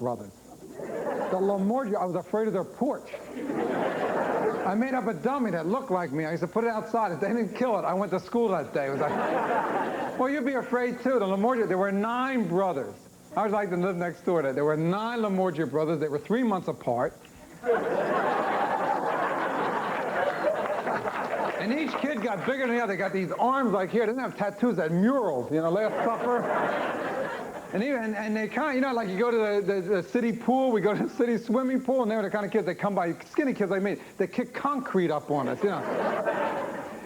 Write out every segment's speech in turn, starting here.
brothers. The Lamotta, I was afraid of their porch. I made up a dummy that looked like me. I used to put it outside. If they didn't kill it, I went to school that day. It was like, well, you'd be afraid too. The Lamotta, there were 9 brothers. I was like to live next door to it. There were 9 Lamotta brothers. They were 3 months apart. And each kid got bigger than the other. They got these arms like here. They didn't have tattoos, they had murals, you know, Last Supper. And they kind of, you know, like you go to the city pool, we go to the city swimming pool, and they were the kind of kids that come by, skinny kids like me, they kick concrete up on us, you know.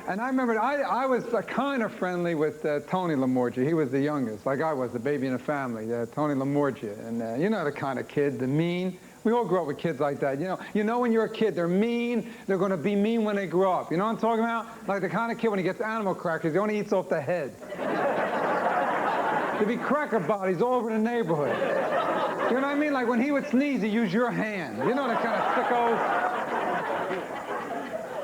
And I remember I was kind of friendly with Tony Lamotta. He was the youngest, like I was, the baby in the family, Tony Lamotta. And you know the kind of kid, the mean. We all grew up with kids like that. You know when you're a kid, they're mean. They're going to be mean when they grow up. You know what I'm talking about? Like the kind of kid when he gets animal crackers, he only eats off the head. There'd be cracker bodies all over the neighborhood. You know what I mean? Like when he would sneeze, he'd use your hand. You know the kind of sickos.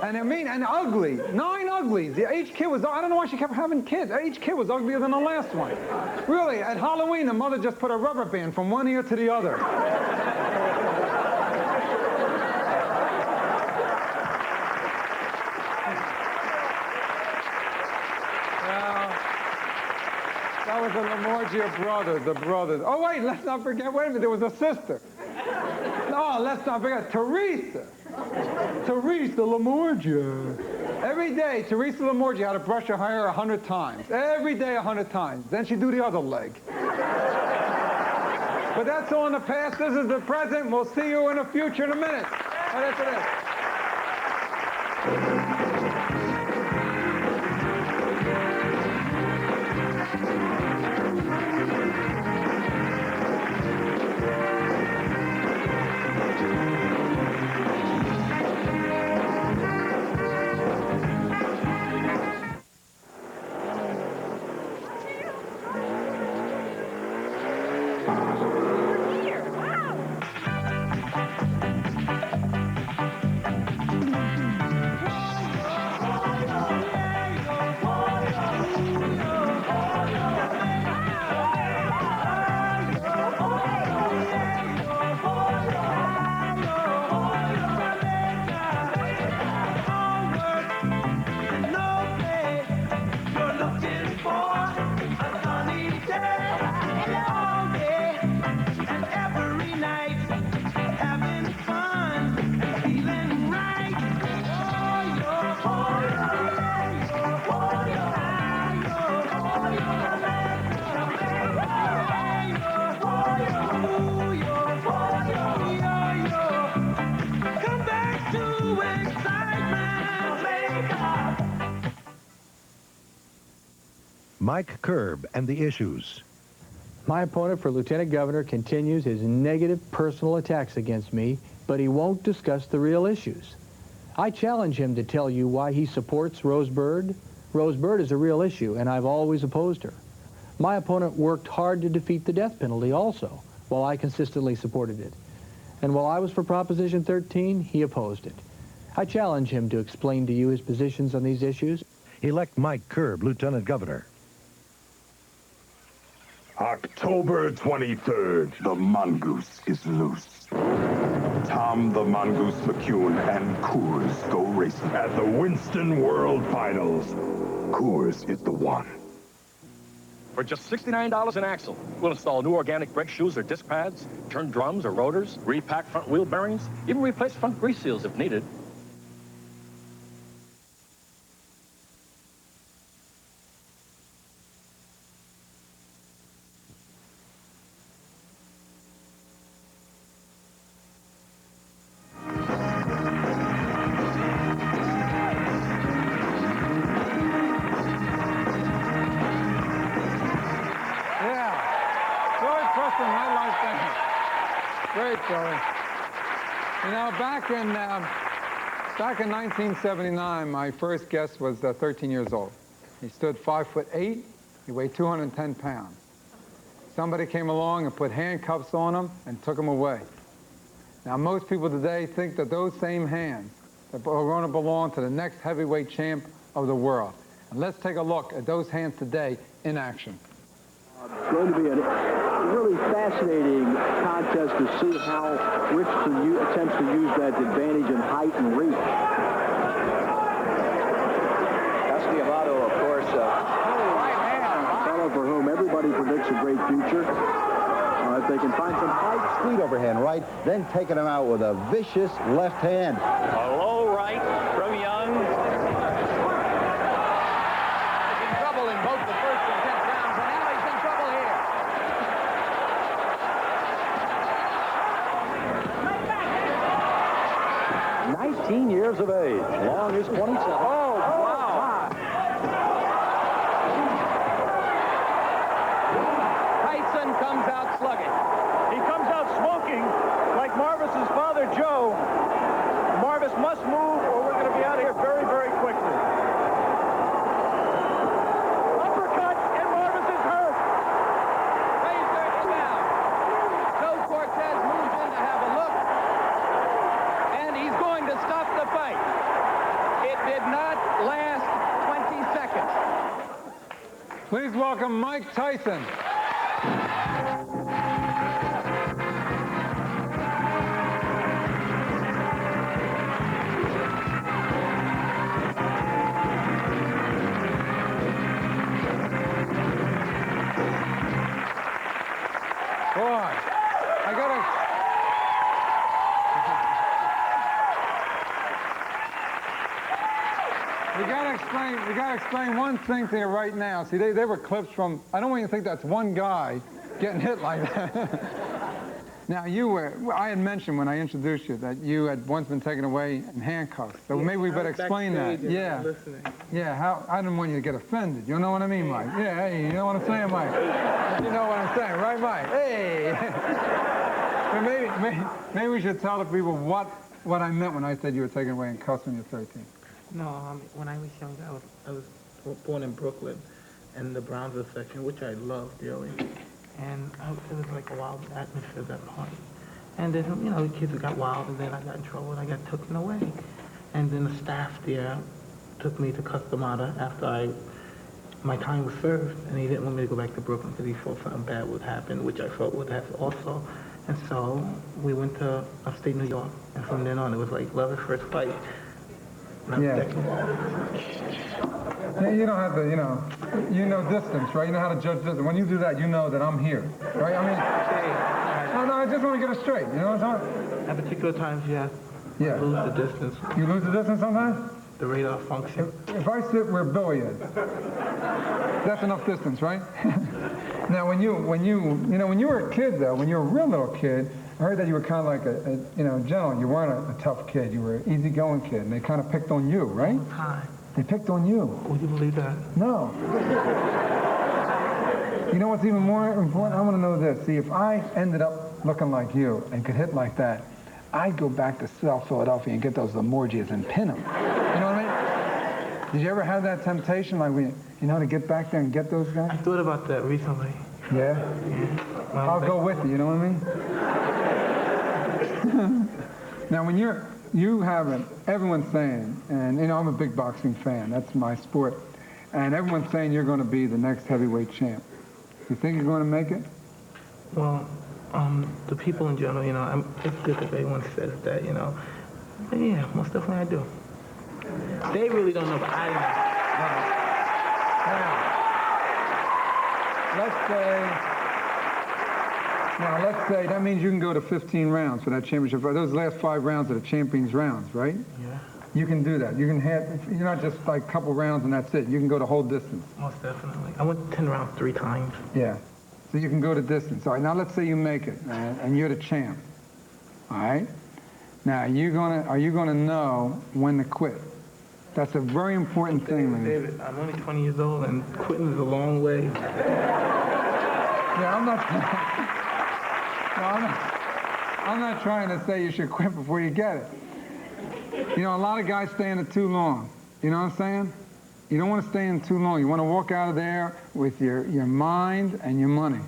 And they're mean and ugly. 9 uglies. Each kid was, I don't know why she kept having kids. Each kid was uglier than the last one. Really, at Halloween, the mother just put a rubber band from one ear to the other. That was the Lamotta brothers, the brothers. Oh, wait, let's not forget, wait a minute, there was a sister. No, let's not forget, Teresa. Teresa Lamotta. Every day, Teresa Lamotta had to brush her hair 100 times. Every day, 100 times. Then she'd do the other leg. But that's all in the past. This is the present. We'll see you in the future in a minute. Oh, that's it. Mike Curb and the issues. My opponent for Lieutenant Governor continues his negative personal attacks against me, but he won't discuss the real issues. I challenge him to tell you why he supports Rose Bird. Rose Bird is a real issue, and I've always opposed her. My opponent worked hard to defeat the death penalty also, while I consistently supported it. And while I was for Proposition 13, he opposed it. I challenge him to explain to you his positions on these issues. Elect Mike Curb, Lieutenant Governor. October 23rd, the mongoose is loose. Tom the Mongoose McCune and Coors go racing at the Winston World Finals. Coors is the one. For just $69 an axle, we'll install new organic brake shoes or disc pads, turn drums or rotors, repack front wheel bearings, even replace front grease seals if needed. Great, Billy. You know, back in 1979, my first guest was 13 years old. He stood 5'8". He weighed 210 pounds. Somebody came along and put handcuffs on him and took him away. Now, most people today think that those same hands are going to belong to the next heavyweight champ of the world. And let's take a look at those hands today in action. It's going to be a really fascinating contest to see how Richardson attempts to use that advantage in height and reach. Lamotta, of course, A fellow for whom everybody predicts a great future. If they can find some height. sweet overhand right, then taking him out with a vicious left hand. A low right from Young. He's in trouble in both the first and 10th rounds, and now he's in trouble here. 19 years of age. Long is 27. Oh, wow. Tyson comes out slugging. He comes out smoking like Marvis's father, Joe. Marvis must move or we're going to be out of here very, very quickly. Uppercut, and Marvis is hurt. Razor is down. Joe Cortez moves in to have a look, and he's going to stop the fight. It did not last 20 seconds. Please welcome Mike Tyson. Boy, I gotta explain one thing to you right now. See, they were clips from, I don't want you to think that's one guy getting hit like that. Now, I had mentioned when I introduced you that you had once been taken away in handcuffs. So maybe we better explain that. Yeah. Yeah, I didn't want you to get offended. You know what I mean, Mike? Yeah, hey, you know what I'm saying, Mike? You know what I'm saying, right, Mike? Hey! But maybe we should tell the people what I meant when I said you were taken away in cuffs when you were 13. No, when I was young, I was born in Brooklyn, in the Brownsville section, which I loved dearly. And it was like a wild atmosphere at that party. And then, you know, the kids got wild, and then I got in trouble, and I got taken away. And then the staff there took me to Lamotta after my time was served, and he didn't want me to go back to Brooklyn because he thought something bad would happen, which I thought would have also. And so we went to upstate New York, and from then on, it was like love at first fight. Yeah. Yeah, you don't have to, you know distance, right? You know how to judge distance. When you do that, you know that I'm here, right? I mean, no, I just want to get it straight, you know what I'm saying? At particular times, yes. Yeah. Lose the distance. You lose the distance sometimes? The radar function. If I sit where Billy is, that's enough distance, right? Now, when you were a kid, though, when you were a real little kid, I heard that you were kind of like a general. You weren't a tough kid. You were an easygoing kid, and they kind of picked on you, right? All the time. They picked on you. Would you believe that? No. You know what's even more important? I want to know this. See, if I ended up looking like you and could hit like that, I'd go back to South Philadelphia and get those Lamorgias and pin them. You know what I mean? Did you ever have that temptation, like, to get back there and get those guys? I thought about that recently. Yeah? Yeah. I'll go with you, you know what I mean? Now, when you haven't, everyone's saying, and I'm a big boxing fan, that's my sport, and everyone's saying you're going to be the next heavyweight champ. You think you're going to make it? Well, the people in general, it's good that everyone says that, But yeah, most definitely I do. They really don't know, but I know. Let's say that means you can go to 15 rounds for that championship. Those last 5 rounds are the champions rounds, right? Yeah. You can do that. You can you're not just like a couple rounds and that's it. You can go the whole distance. Most definitely. I went 10 rounds 3 times. Yeah. So you can go the distance. All right, now let's say you make it, and you're the champ. All right? Now, are you gonna know when to quit? That's a very important thing, man. David, I'm only 20 years old, and quitting is a long way. Yeah, I'm not trying to say you should quit before you get it. A lot of guys stay in it too long. You know what I'm saying? You don't want to stay in too long. You want to walk out of there with your mind and your money.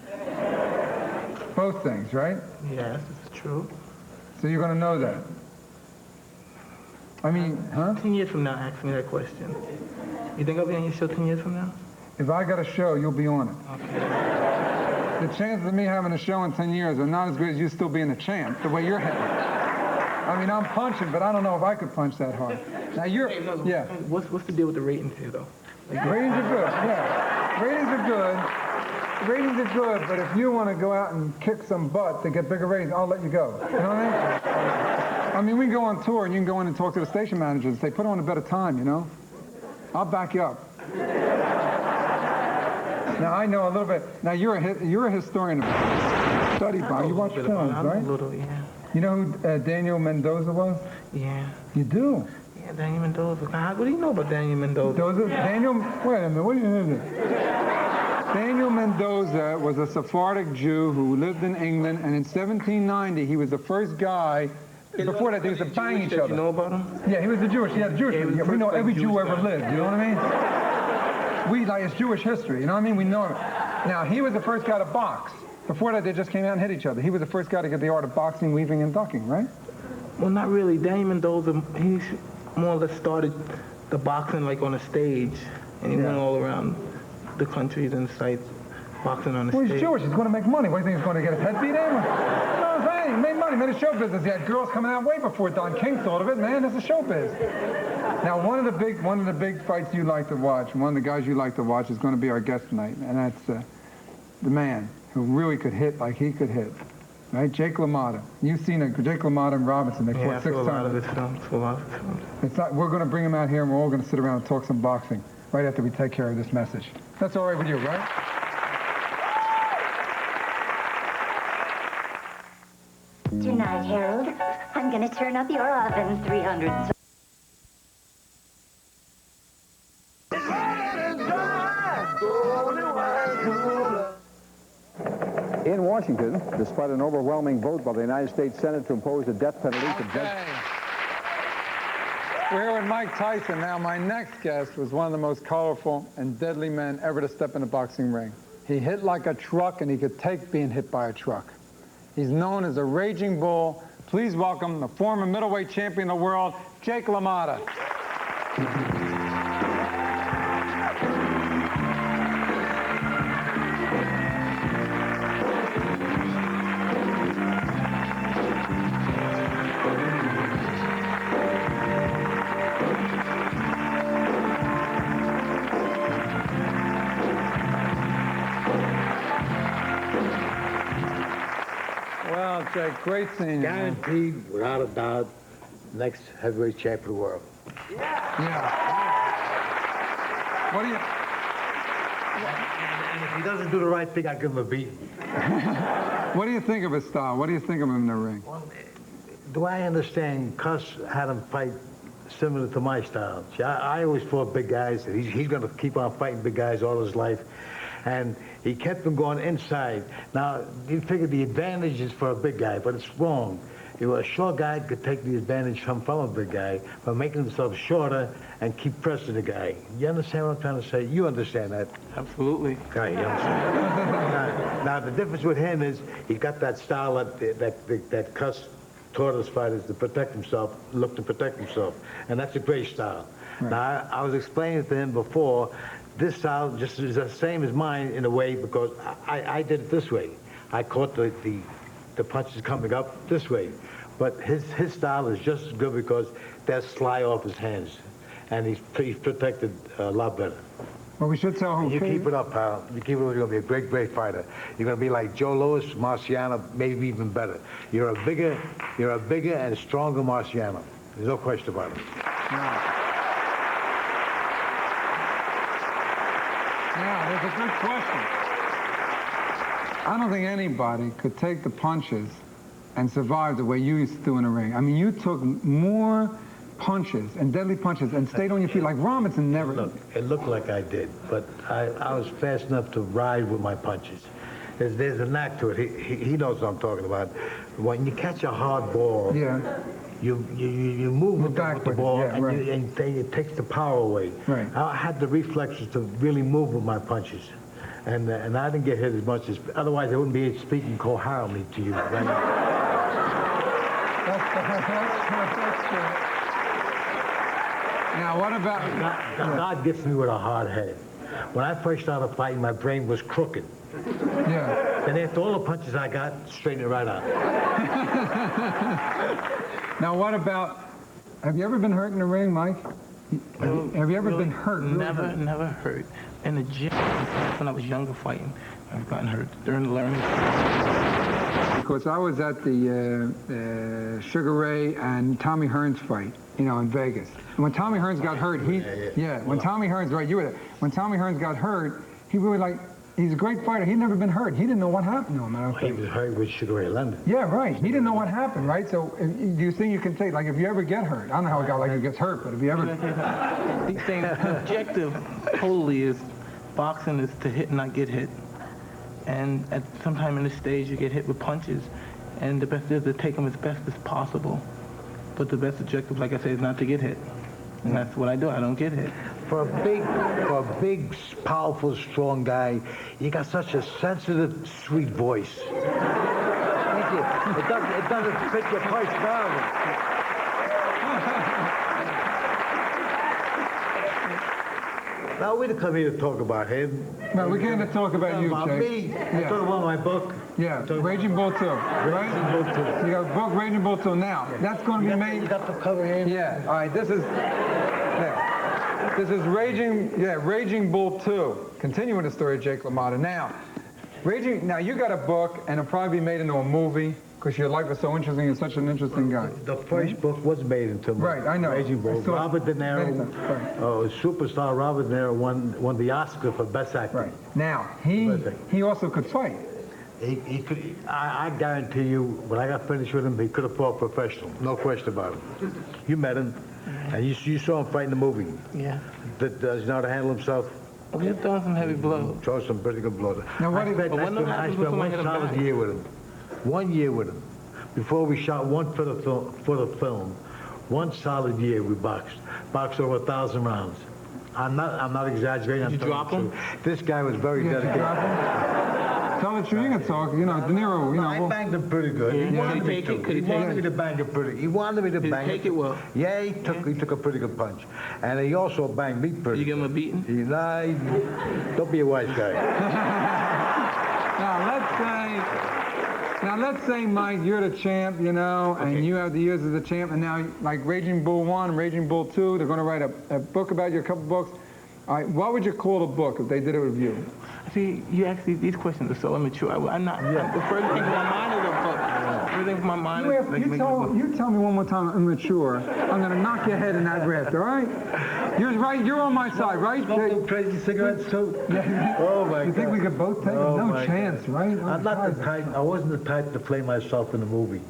Yeah. Both things, right? Yes, it's true. So you're going to know that. I mean, huh? 10 years from now, ask me that question. You think I'll be on your show 10 years from now? If I got a show, you'll be on it. Okay. The chances of me having a show in 10 years are not as good as you still being a champ, the way you're hitting. I mean, I'm punching, but I don't know if I could punch that hard. Now you're, yeah. What's the deal with the ratings here, though? Like, Ratings are good, yeah. Ratings are good. Ratings are good, but if you want to go out and kick some butt to get bigger ratings, I'll let you go. You know what I mean? I mean, we can go on tour and you can go in and talk to the station managers and say, put on a better time, you know? I'll back you up. Now, I know a little bit. Now, you're a historian of study, Bob. You watch films, right? A little, yeah. You know who Daniel Mendoza was? Yeah. You do? Yeah, Daniel Mendoza. Now, what do you know about Daniel Mendoza? Daniel, wait a minute, what are you doing? Daniel Mendoza was a Sephardic Jew who lived in England, and in 1790, he was the first guy. Before that, they used to bang each other. You know about him? Yeah, he was a Jewish. He had Jewish. Yeah, we know every Jew ever lived. You know what I mean? We like it's Jewish history. You know what I mean? We know it. Now he was the first guy to box. Before that, they just came out and hit each other. He was the first guy to get the art of boxing, weaving, and ducking, right? Well, not really. Daniel Mendoza, he more or less started the boxing like on a stage, and he went all around the countries and sites boxing on the stage. Well, he's Jewish. He's going to make money. What do you think he's going to get his head beat in? No, I'm saying, he made money. Made a show business. He had girls coming out way before Don King thought of it. Man, that's a show biz. Now, one of the big fights you like to watch, one of the guys you like to watch is going to be our guest tonight, and that's the man who really could hit like he could hit. Right, Jake LaMotta. You've seen it, Jake LaMotta and Robinson. They fought 6 times. A lot of his films. It's not. We're going to bring him out here, and we're all going to sit around and talk some boxing right after we take care of this message. That's all right with you, right? Tonight, Harold, I'm going to turn up your oven 300. In Washington, despite an overwhelming vote by the United States Senate to impose a death penalty for Okay. We're here with Mike Tyson. Now, my next guest was one of the most colorful and deadly men ever to step in a boxing ring. He hit like a truck, and he could take being hit by a truck. He's known as a raging bull. Please welcome the former middleweight champion of the world, Jake LaMotta. Well, Jake, great seeing you. Guaranteed, without a doubt, next heavyweight champion of the world. Yeah. What do you... And if he doesn't do the right thing, I'll give him a beating. What do you think of his style? What do you think of him in the ring? Well, the way I understand, Cuss had him fight similar to my style. See, I always fought big guys. He's going to keep on fighting big guys all his life. And he kept him going inside. Now, you figure the advantage is for a big guy, but it's wrong. A short guy could take the advantage from a big guy by making himself shorter and keep pressing the guy. You understand what I'm trying to say? You understand that? Absolutely. Okay, you understand. Now, the difference with him is he's got that style that Cuss taught his fighters to protect himself, look to protect himself. And that's a great style. Right. Now, I was explaining to him before, this style just is the same as mine in a way because I did it this way. I caught the punches coming up this way. But his style is just as good because they'll slide off his hands. And he's protected a lot better. Well, we should tell him. You keep it up, pal. You keep it up, you're going to be a great, great fighter. You're going to be like Joe Louis, Marciano, maybe even better. You're a bigger and stronger Marciano. There's no question about it. Yeah, that's a good question. I don't think anybody could take the punches and survive the way you used to do in the ring. I mean, you took more punches and deadly punches and stayed on your feet like Robinson never. Look, it looked like I did, but I was fast enough to ride with my punches. There's a knack to it. He knows what I'm talking about. When you catch a hard ball, you move with the ball, and it takes the power away. Right. I had the reflexes to really move with my punches. And I didn't get hit as much as, otherwise I wouldn't be speaking coherently to you right now. That's true. Now, what about... God gets me with a hard head. When I first started fighting, my brain was crooked. Yeah. And after all the punches I got, straightened it right out. Now, what about, have you ever been hurt in the ring, Mike? Have you ever been hurt? Never hurt. In the gym, when I was younger fighting, I've gotten hurt during the learning. Because I was at the Sugar Ray and Tommy Hearns fight, you know, in Vegas. And when Tommy Hearns got hurt, when Tommy Hearns, right, you were there. When Tommy Hearns got hurt, he really like, he's a great fighter. He'd never been hurt. He didn't know what happened to him. I don't think. He was hurt with Sugar Ray Leonard. Yeah, right. He didn't know what happened, right? So do you think you can say, like, if you ever get hurt, I don't know how a guy like you gets hurt, but if you ever... These things, objective totally is, boxing is to hit and not get hit. And at some time in this stage, you get hit with punches. And the best is to take them as best as possible. But the best objective, like I say, is not to get hit. And that's what I do. I don't get hit. For a big, powerful, strong guy, you got such a sensitive, sweet voice. Thank you. It doesn't fit your personality. Now, we didn't come here to talk about him. No, we came to talk about you, About Jake. me. Yeah. I talk about my book. Yeah, Raging Bull 2, right? Raging Bull 2. You got a book, Raging Bull 2. Now, that's going to be made... You got the cover here? Yeah, all right, this is... Yeah. This is Raging Bull 2. Continuing the story of Jake LaMotta. Now, now you got a book, and it'll probably be made into a movie, because your life is so interesting. You're such an interesting guy. The first book was made into a movie. Right, I know. Raging Bull. Robert De Niro, superstar Robert De Niro won the Oscar for Best Actor. Right. Now, he also could fight. He could. I guarantee you, when I got finished with him, he could have fought professional. No question about it. You met him, and you saw him fight in the movie. Yeah. Does he know how to handle himself? We're throwing some heavy blows. Throw some pretty good blows. Now, I spent 1 solid year with him. 1 year with him. Before we shot one for the film, 1 solid year we boxed over 1,000 rounds. I'm not exaggerating. Did you drop him? This guy was very dedicated. Tell the truth, you can talk. You know, De Niro, you know. I banged him pretty good. He wanted me to. He wanted me to bang him pretty. He wanted me to bang him. Take it well. Yeah, he took a pretty good punch, and he also banged me pretty. You give him a beating? He lied. Don't be a wise guy. Now let's say, Mike, you're the champ, you know, and you have the years as the champ, and now, like Raging Bull 1, Raging Bull 2, they're going to write a book about you, a couple books. All right, what would you call the book if they did it with you? See, you ask these questions are so immature. I'm not. Yeah. The first thing in my mind is a book. The first thing in my mind is like making a book. You tell me one more time I'm immature, I'm going to knock your head in that raft, all right? You're right. You're on my side, right? Smoke crazy cigarettes too. Oh my God! You think we could both take it? No chance, right? I'm not the type. I wasn't the type to play myself in the movie.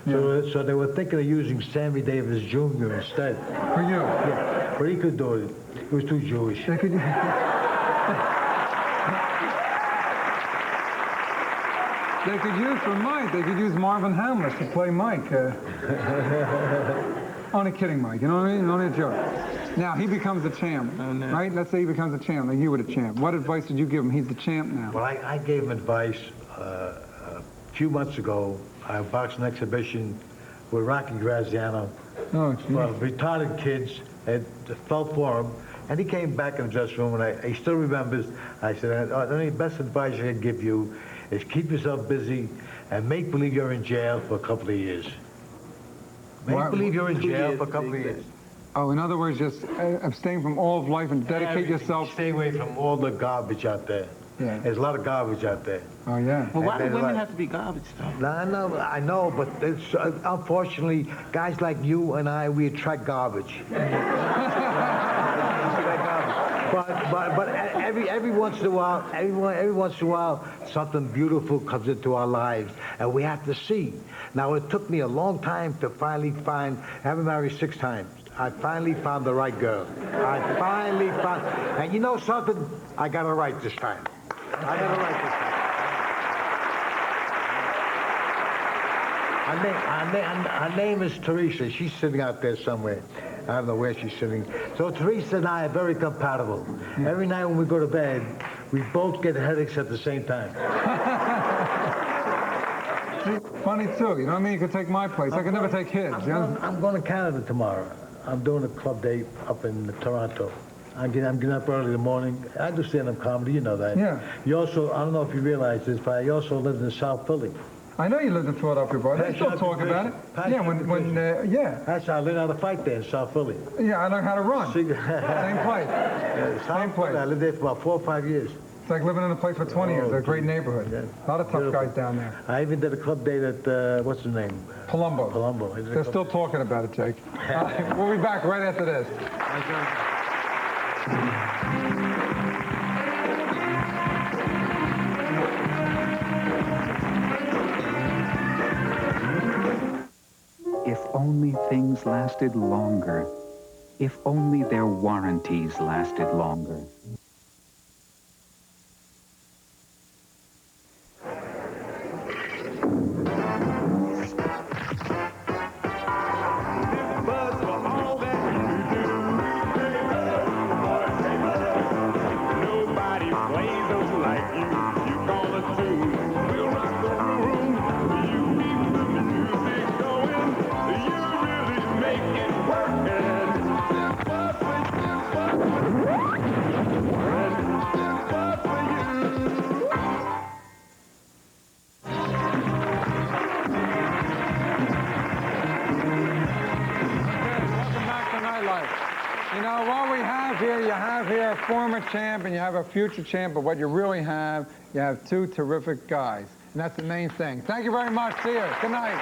So they were thinking of using Sammy Davis Jr. instead. For you? Yeah, but he could do it. He was too Jewish. They could use for Mike. They could use Marvin Hamlish to play Mike. Only kidding, Mike. You know what I mean? Only a joke. Now, he becomes the champ, right? Let's say he becomes a champ, like you were the champ. What advice did you give him? He's the champ now. Well, I gave him advice a few months ago. I boxed an exhibition with Rocky Graziano for retarded kids, and felt for him. And he came back in the dressing room, and he still remembers. I said, the only best advice I can give you is keep yourself busy and make believe you're in jail for a couple of years. Make believe you're in jail for a couple of years. Oh, in other words, just abstain from all of life and dedicate yourself. Stay away from all the garbage out there. Yeah. There's a lot of garbage out there. Oh, yeah. Well, why do women have to be garbage, though? I know, but unfortunately, guys like you and I, we attract garbage. But every once in a while, every once in a while, something beautiful comes into our lives, and we have to see. Now, it took me a long time to finally find. I have been married 6 times. I finally found the right girl. I finally found, and you know something? I got it right this time. I got it right this time. Her name is Teresa. She's sitting out there somewhere. I don't know where she's sitting. So Teresa and I are very compatible. Every night when we go to bed, we both get headaches at the same time. Funny too, you know what I mean? You could take my place. I could never take his. I'm going to Canada tomorrow. I'm doing a club day up in Toronto. I'm getting up early in the morning. I do stand-up comedy, you know that. Yeah. You also, I don't know if you realize this, but I also lived in South Philly. I know you lived in Philadelphia, bro. They still talk about it. Yeah, yeah. That's how I learned how to fight there in South Philly. Yeah, I learned how to run. Same place. Same place. I lived there for about 4 or 5 years. It's like living in a place for 20 years. It's a great neighborhood. Yeah. A lot of tough guys down there. I even did a club date at, what's his name? Palumbo. Palumbo. They're still talking about it, Jake. We'll be back right after this. If only things lasted longer. If only their warranties lasted longer. You know, what we have here, you have here a former champ and you have a future champ, but what you really have, you have two terrific guys. And that's the main thing. Thank you very much. See you. Good night.